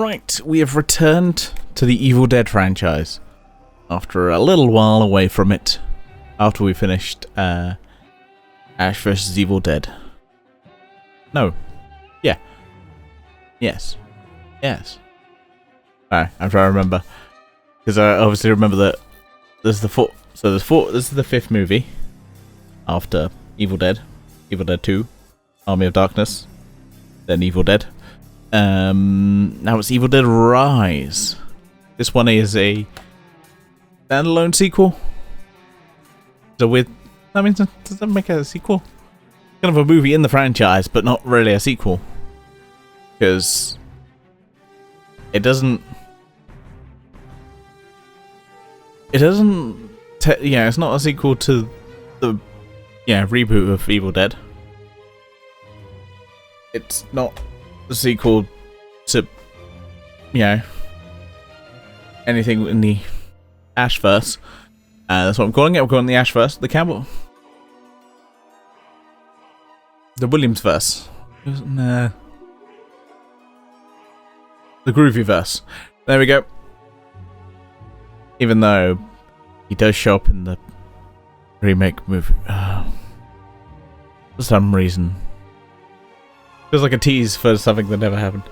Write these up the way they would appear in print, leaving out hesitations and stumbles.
Right, we have returned to the Evil Dead franchise after a little while away from it. After we finished Ash vs. Evil Dead. No. Yeah. Yes. Yes. Alright, I'm trying to remember. Because I obviously remember that there's the four. So there's four. This is the fifth movie after Evil Dead. Evil Dead 2, Army of Darkness, then Evil Dead. Now it's Evil Dead Rise. This one is a standalone sequel. So with, I mean, does that make it a sequel? Kind of a movie in the franchise, but not really a sequel. Because it doesn't... yeah, it's not a sequel to the reboot of Evil Dead. It's not a sequel to, anything in the Ashverse. That's what I'm calling it. I'm calling it the Ashverse. The Campbell. The Williams-verse. Nah. The Groovyverse. There we go. Even though he does show up in the remake movie. For some reason. Feels like a tease for something that never happened.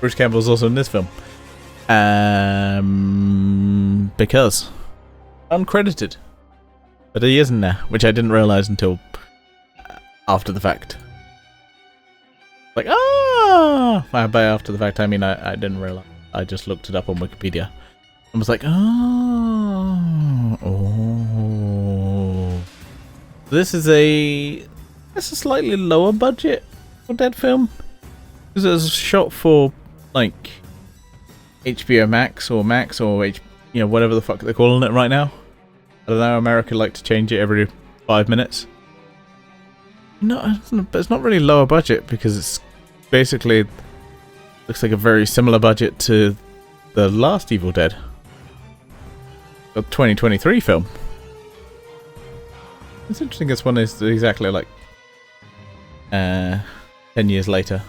Bruce Campbell's also in this film. Because uncredited. But he isn't there, which I didn't realise until after the fact. Like, by after the fact I mean I didn't realise. I just looked it up on Wikipedia and was like, This is a slightly lower budget for Dead film. Because it was shot for like HBO Max or whatever the fuck they're calling it right now. I don't know, America like to change it every 5 minutes. No, it's not really lower budget because it's basically looks like a very similar budget to the last Evil Dead. A 2023 film. It's interesting this one is exactly like 10 years later.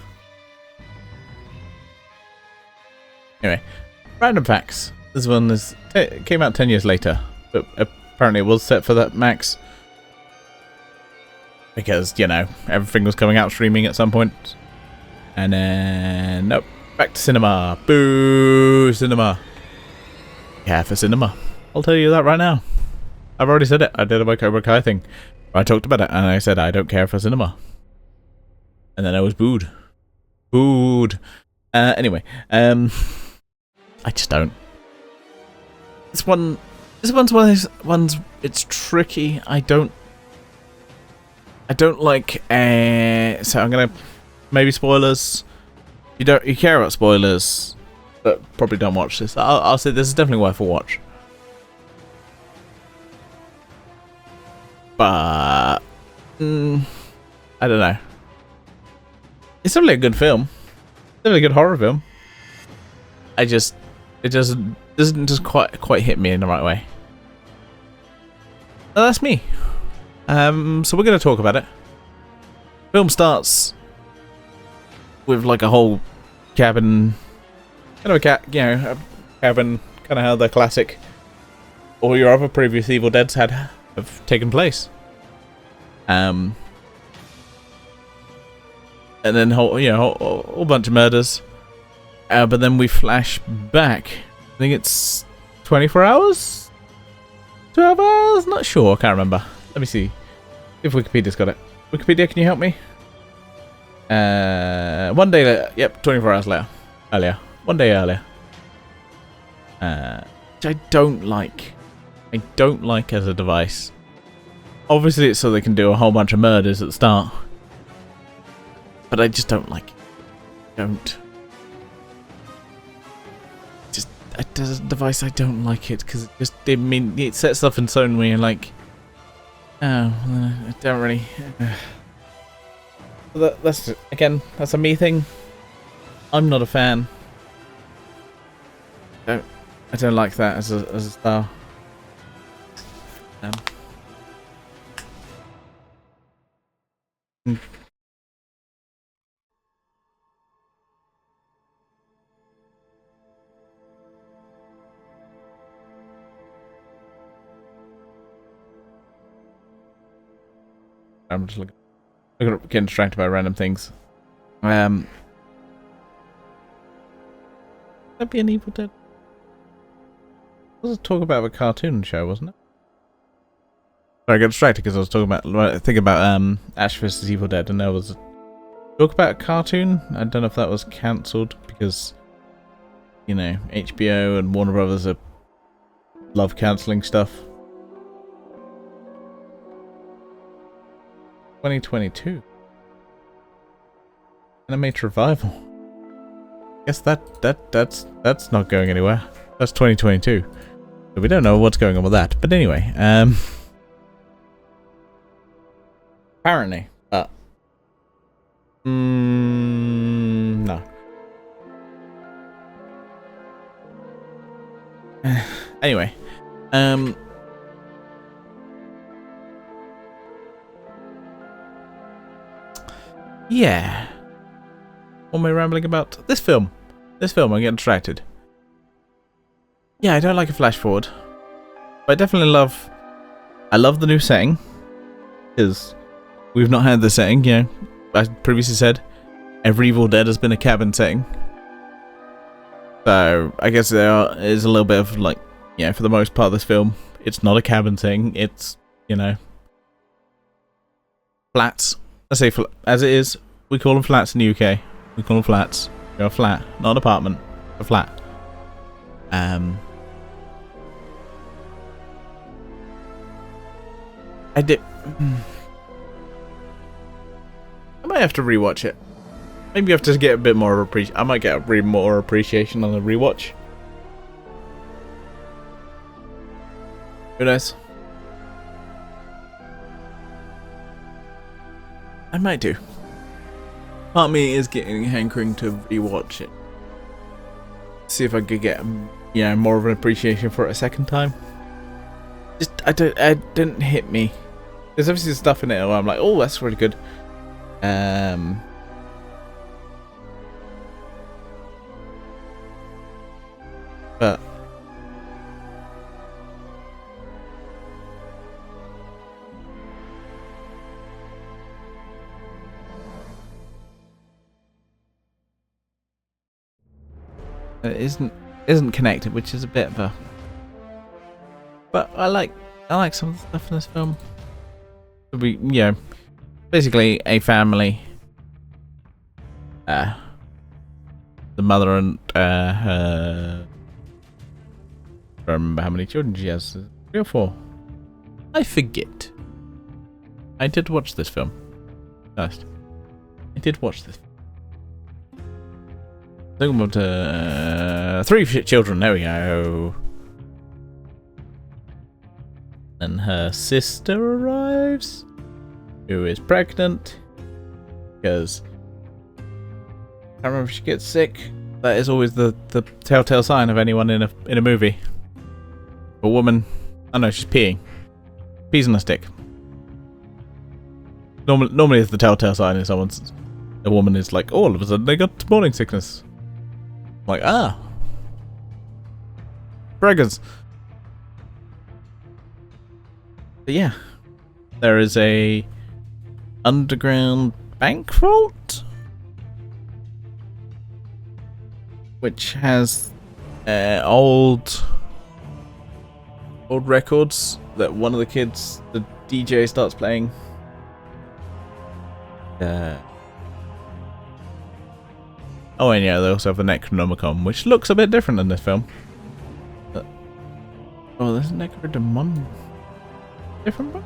Anyway, random facts. This one came out 10 years later, but apparently it was set for that Max. Because, everything was coming out streaming at some point. And then, nope, back to cinema. Boo, cinema. Yeah, for cinema. I'll tell you that right now. I've already said it. I did a Cobra Kai thing. I talked about it, and I said I don't care for cinema. And then I was booed. Anyway, I just don't. This one's one of those ones. It's tricky. I don't like. So I'm gonna maybe spoilers. You care about spoilers, but probably don't watch this. I'll say this is definitely worth a watch. But I don't know. It's definitely a good film. Definitely a good horror film. It doesn't just quite hit me in the right way. And that's me. So we're gonna talk about it. Film starts with like a whole cabin, kind of a cabin, kind of how the classic or your other previous Evil Deads have taken place. And then whole bunch of murders. But then we flash back. I think it's 24 hours? 12 hours? Not sure, I can't remember. Let me see if Wikipedia's got it. Wikipedia, can you help me? 1 day later. Yep, 24 hours later. Earlier. 1 day earlier. Which I don't like. I don't like as a device. Obviously it's so they can do a whole bunch of murders at the start. But I just don't like it. As a device, I don't like it because it sets stuff in stone where you're like, I don't really. That's that's a me thing. I'm not a fan. I don't like that as a style. I'm just getting distracted by random things. That'd be an Evil Dead. It was a talk about a cartoon show, wasn't it? Sorry, I got distracted because I was thinking about Ash vs Evil Dead, and there was a talk about a cartoon. I don't know if that was cancelled because, you know, HBO and Warner Brothers love cancelling stuff. 2022 animated revival. Guess that's not going anywhere. That's 2022. So we don't know what's going on with that. But anyway, apparently, no. Anyway, yeah. What am I rambling about? This film. I'm getting distracted. Yeah, I don't like a flash forward. But I definitely love the new setting. Because we've not had the setting, you know. I previously said every Evil Dead has been a cabin setting. So I guess there is a little bit of like, yeah, for the most part of this film, it's not a cabin setting. It's, you know, flats. I say as it is. We call them flats in the UK. We call them flats. They're a flat, not an apartment. A flat. I might have to rewatch it. Maybe you have to get a bit more I might get more appreciation on the rewatch. Who knows? I might do. Part of me is getting hankering to rewatch it. See if I could get, you know, more of an appreciation for it a second time. Just it didn't hit me. There's obviously stuff in it where I'm like, oh, that's really good. But it isn't connected, which is a bit of a. But I like some of the stuff in this film. We, you know, basically a family. The mother and her. I don't remember how many children she has. 3 or 4. I forget. I did watch this film. First. I did watch this. Talking about 3 children. There we go. And her sister arrives, who is pregnant, because I can't remember if she gets sick. That is always the telltale sign of anyone in a movie. A woman, I know she's peeing. Peas on a stick. Normally, it's the telltale sign is a woman is like, all of a sudden they got morning sickness. I'm like, braggers. But yeah, there is a underground bank vault, which has old records that one of the kids, the DJ, starts playing. Oh, and yeah, they also have the Necronomicon, which looks a bit different in this film. But, oh, there's a Necronomicon. Different book?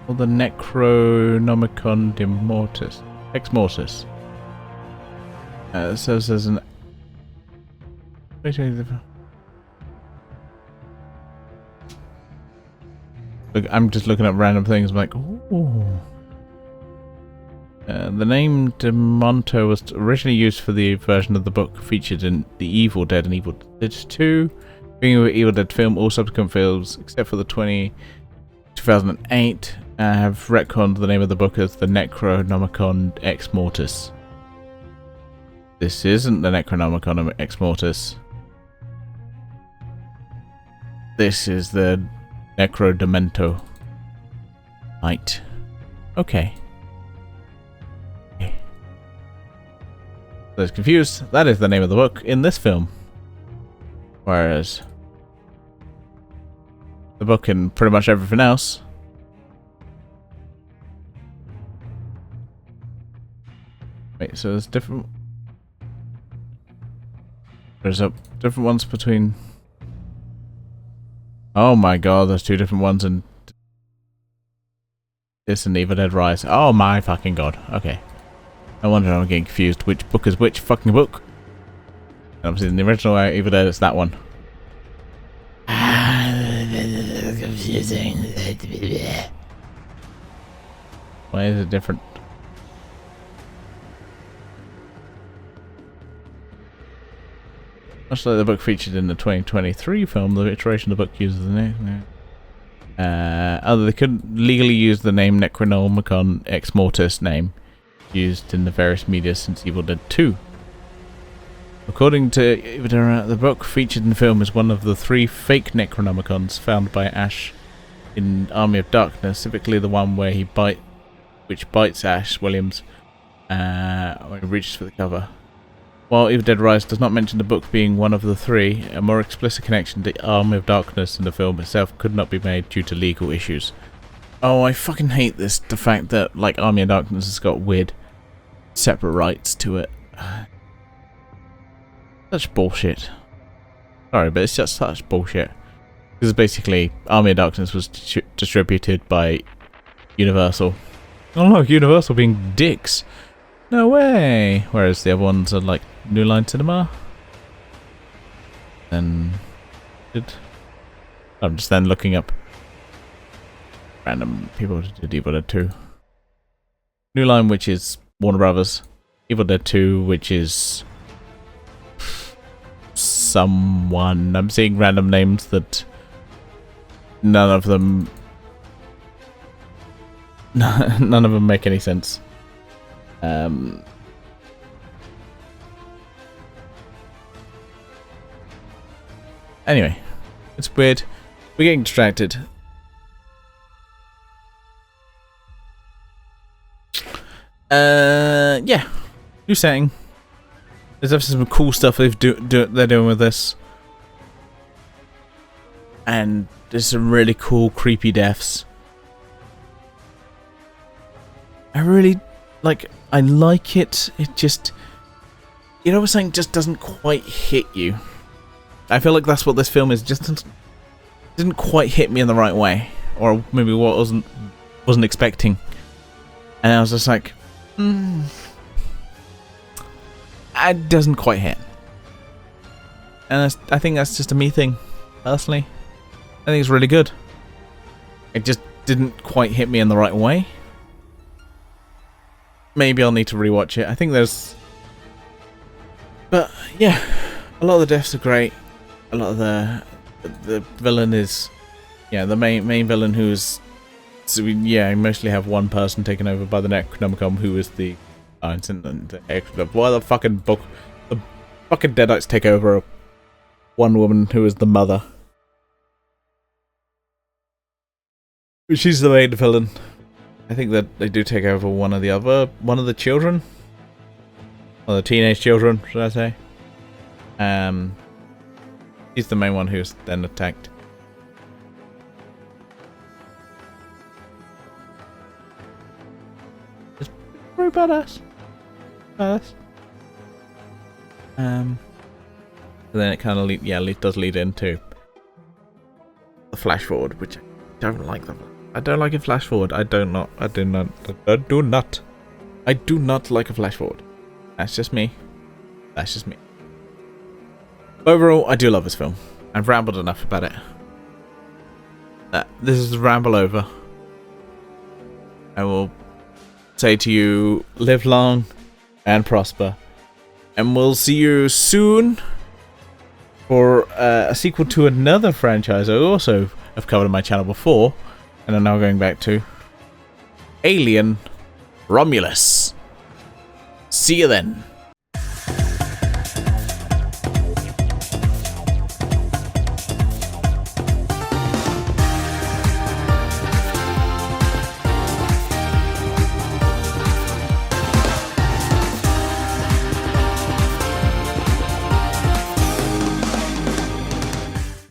Or the Necronomicon de Mortis. Ex Mortis. It says there's an. Look, I'm just looking at random things. I'm like, ooh. The name De Monto was originally used for the version of the book featured in The Evil Dead and Evil Dead 2, being an Evil Dead film, all subsequent films, except for the 2008 I have retconned the name of the book as the Necronomicon Ex Mortis. This isn't the Necronomicon Ex Mortis. This is the Necrodemento. Right. Okay. Those confused, that is the name of the book in this film. Whereas the book in pretty much everything else. Wait, so there's different... There's different ones between... Oh my god, there's two different ones in this and Evil Dead Rise. Oh my fucking god. Okay. No wonder I'm getting confused. Which book is which fucking book? And obviously in the original Evil Dead, it's that one. Confusing. Why is it different? Much like the book featured in the 2023 film, the iteration of the book uses the name. Although they couldn't legally use the name Necronomicon Ex Mortis name used in the various media since Evil Dead 2. According to Evil Dead, the book featured in the film is one of the 3 fake Necronomicons found by Ash in Army of Darkness, typically the one where which bites Ash Williams when he reaches for the cover. While Evil Dead Rise does not mention the book being one of the 3, a more explicit connection to Army of Darkness in the film itself could not be made due to legal issues. Oh, I fucking hate this, the fact that, like, Army of Darkness has got weird separate rights to it. Such bullshit. Sorry, but it's just such bullshit. Because basically, Army of Darkness was distributed by Universal. Oh look, Universal being dicks. No way! Whereas the other ones are like New Line Cinema. Then... I'm just then looking up random people who did Evil Dead 2. New Line, which is Warner Brothers. Evil Dead 2, which is... someone. I'm seeing random names that... none of them make any sense. Anyway, it's weird. We're getting distracted. Yeah. New setting. There's obviously some cool stuff they're doing with this. And there's some really cool, creepy deaths. I like it. It just... You know what I'm saying? Just doesn't quite hit you. I feel like that's what this film is. Just didn't quite hit me in the right way. Or maybe what I wasn't expecting. And I was just like... It doesn't quite hit. And I think that's just a me thing, personally. I think it's really good. It just didn't quite hit me in the right way. Maybe I'll need to rewatch it. I think there's... But, yeah. A lot of the deaths are great. A lot of the villain is... Yeah, the main villain who's... So we mostly have one person taken over by the Necronomicon who is the... why the fucking book... The fucking Deadites take over one woman who is the mother. She's the main villain. I think that they do take over one of the children. Or the teenage children, should I say. He's the main one who's then attacked. It's very badass. And then it kind of does lead into the flash forward, which I don't like them. I don't like a flash forward. I do not like a flash forward. That's just me. Overall, I do love this film. I've rambled enough about it. This is ramble over. I will say to you, live long and prosper. And we'll see you soon for a sequel to another franchise I also have covered on my channel before. And I'm now going back to Alien Romulus. See you then.